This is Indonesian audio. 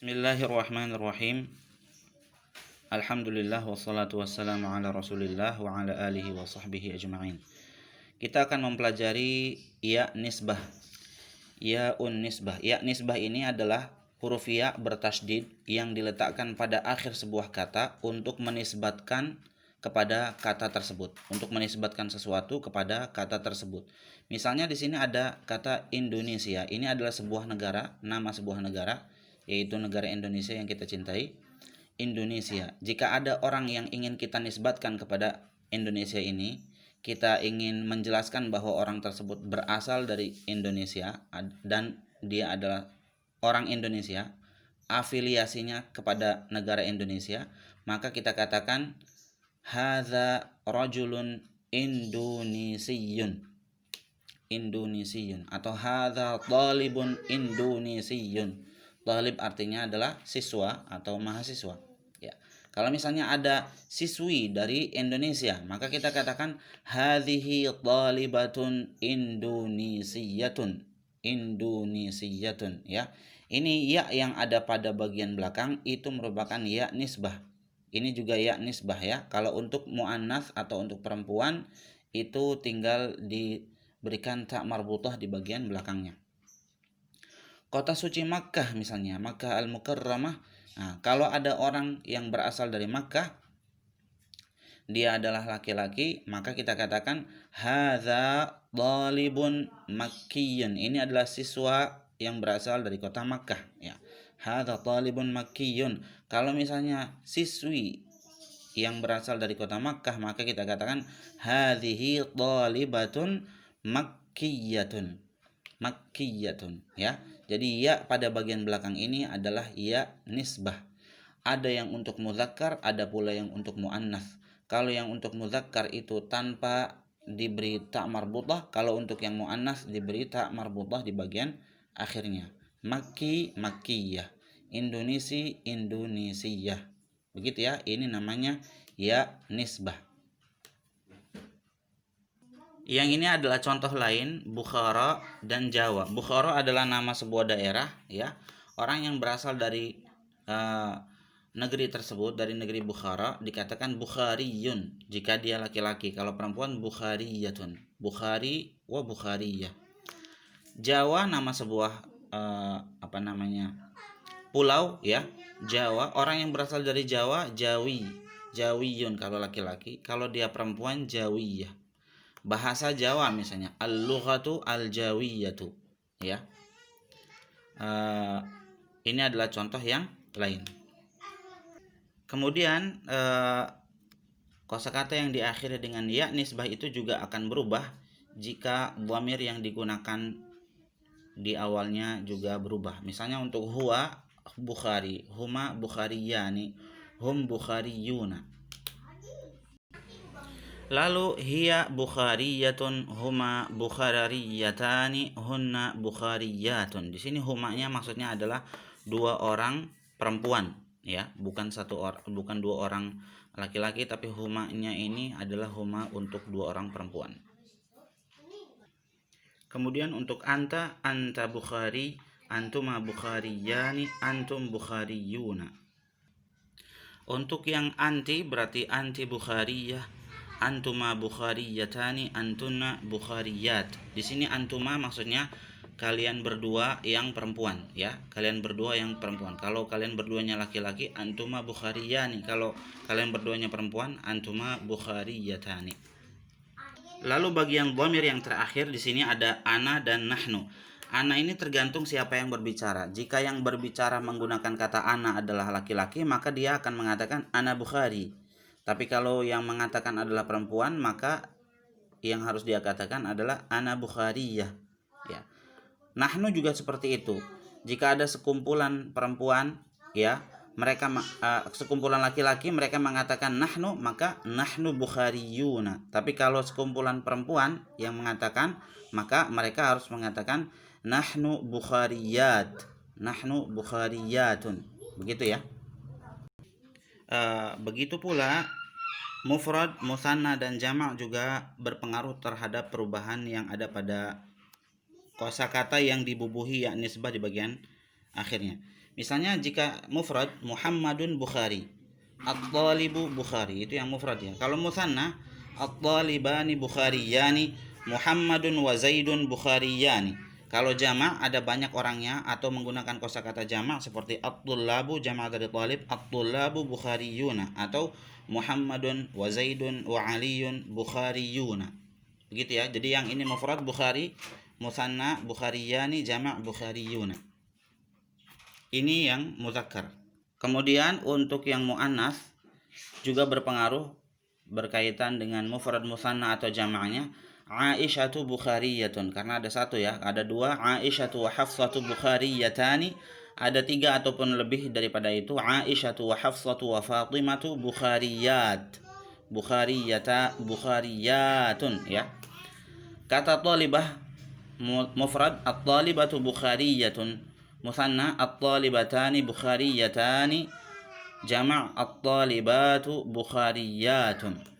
Bismillahirrahmanirrahim. Alhamdulillah wassalatu wassalamu ala Rasulillah wa ala alihi wa sahbihi ajma'in. Kita akan mempelajari ya nisbah. Yaun nisbah. Ya nisbah ini adalah huruf ya bertasydid yang diletakkan pada akhir sebuah kata untuk menisbatkan kepada kata tersebut, untuk menisbatkan sesuatu kepada kata tersebut. Misalnya di sini ada kata Indonesia. Ini adalah sebuah negara, nama sebuah negara, yaitu negara Indonesia yang kita cintai. Indonesia. Jika ada orang yang ingin kita nisbatkan kepada Indonesia ini, kita ingin menjelaskan bahwa orang tersebut berasal dari Indonesia dan dia adalah orang Indonesia, afiliasinya kepada negara Indonesia, maka kita katakan hadza rajulun Indonesiun. Indonesiun atau hadza talibun Indonesiun. Talib artinya adalah siswa atau mahasiswa. Ya. Kalau misalnya ada siswi dari Indonesia, maka kita katakan hadhihi talibatun Indonesiyatun. Indonesiyatun, ya. Ini ya yang ada pada bagian belakang itu merupakan ya nisbah. Ini juga ya nisbah, ya. Kalau untuk muannats atau untuk perempuan itu tinggal diberikan ta marbutah di bagian belakangnya. Kota suci Makkah misalnya, Makkah Al-Mukarramah. Nah, kalau ada orang yang berasal dari Makkah, dia adalah laki-laki, maka kita katakan hadza talibun makkiyun. Ini adalah siswa yang berasal dari kota Makkah, ya. Hadza talibun makkiyun. Kalau misalnya siswi yang berasal dari kota Makkah, maka kita katakan hadhihi talibatun makkiyatun. Makkiyatun, ya. Jadi ya pada bagian belakang ini adalah ya nisbah. Ada yang untuk muzakkar, ada pula yang untuk muannats. Kalau yang untuk muzakkar itu tanpa diberi ta marbutah, kalau untuk yang muannats diberi ta marbutah di bagian akhirnya. Makki, makkiyah. Indonesi, indonesiyah. Begitu, ya. Ini namanya ya nisbah. Yang ini adalah contoh lain Bukhara dan Jawa. Bukhara adalah nama sebuah daerah, ya. Orang yang berasal dari negeri tersebut, dari negeri Bukhara, dikatakan Bukhariyun jika dia laki-laki. Kalau perempuan Bukhariyatun. Bukhari wa Bukhariyah. Jawa nama sebuah pulau, ya. Jawa, orang yang berasal dari Jawa Jawi. Jawiyun kalau laki-laki. Kalau dia perempuan Jawiyah. Bahasa Jawa misalnya al-lughatu al-jawiyatu, ya. Ini adalah contoh yang lain. Kemudian kosakata yang diakhiri dengan ya nisbah itu juga akan berubah jika dhamir yang digunakan di awalnya juga berubah. Misalnya untuk huwa Bukhari, huma Bukhariyani, hum Bukhariyuna. Lalu hiya Bukhariyatun, huma Bukhariyatani, hunna Bukhariyatun. Di sini humanya maksudnya adalah dua orang perempuan, ya, bukan bukan dua orang laki-laki, tapi humanya ini adalah huma untuk dua orang perempuan. Kemudian untuk anta Bukhari, antuma Bukhariyani, antum Bukhariyuna. Untuk yang anti berarti anti Bukhariyah, antuma Bukhariyatani, antunna Bukhariyat. Di sini antuma maksudnya kalian berdua yang perempuan, ya. Kalian berdua yang perempuan. Kalau kalian berduanya laki-laki, antuma Bukhariyani. Kalau kalian berduanya perempuan, antuma Bukhariyatani. Lalu bagian dhamir yang terakhir di sini ada ana dan nahnu. Ana ini tergantung siapa yang berbicara. Jika yang berbicara menggunakan kata ana adalah laki-laki, maka dia akan mengatakan ana Bukhari. Tapi kalau yang mengatakan adalah perempuan, maka yang harus dia katakan adalah ana Bukhariyah, ya. Nahnu juga seperti itu. Jika ada sekumpulan perempuan, ya, mereka sekumpulan laki-laki, mereka mengatakan nahnu, maka nahnu Bukhariyuna. Tapi kalau sekumpulan perempuan yang mengatakan, maka mereka harus mengatakan nahnu Bukhariyat, nahnu Bukhariyatun. Begitu, ya. Begitu pula mufrad, musanna dan jamak juga berpengaruh terhadap perubahan yang ada pada kosakata yang dibubuhi ya nisbah di bagian akhirnya. Misalnya jika mufrad Muhammadun Bukhari, at-talibu Bukhari, itu yang mufrad ya. Kalau musanna at-talibani Bukhariyani, Muhammadun wa Zaidun Bukhariyani. Kalau jamak ada banyak orangnya atau menggunakan kosakata jamak seperti at-tullabu jamak dari talib, at-tullabu Bukhariyuna, atau Muhammadun wa Zaidun wa Aliyun Bukhariyuna. Begitu ya. Jadi yang ini mufrad Bukhari, musanna Bukhariyani, jamak Bukhariyuna. Ini yang muzakkar. Kemudian untuk yang muannas juga berpengaruh berkaitan dengan mufrad musanna atau jamaknya. Aisyatu Bukhariyatun, karena ada satu ya, ada dua. Aisyatu wa Hafsatu Bukhariyatani, ada tiga ataupun lebih daripada itu. Aisyatu wa Hafsatu wa Fatimatu Bukhariyat, Bukhariyatun ya. Kata talibah mufrad at-talibatu Bukhariyatun, musanna at-talibatani Bukhariyatani, jama' at-talibatu Bukhariyatun.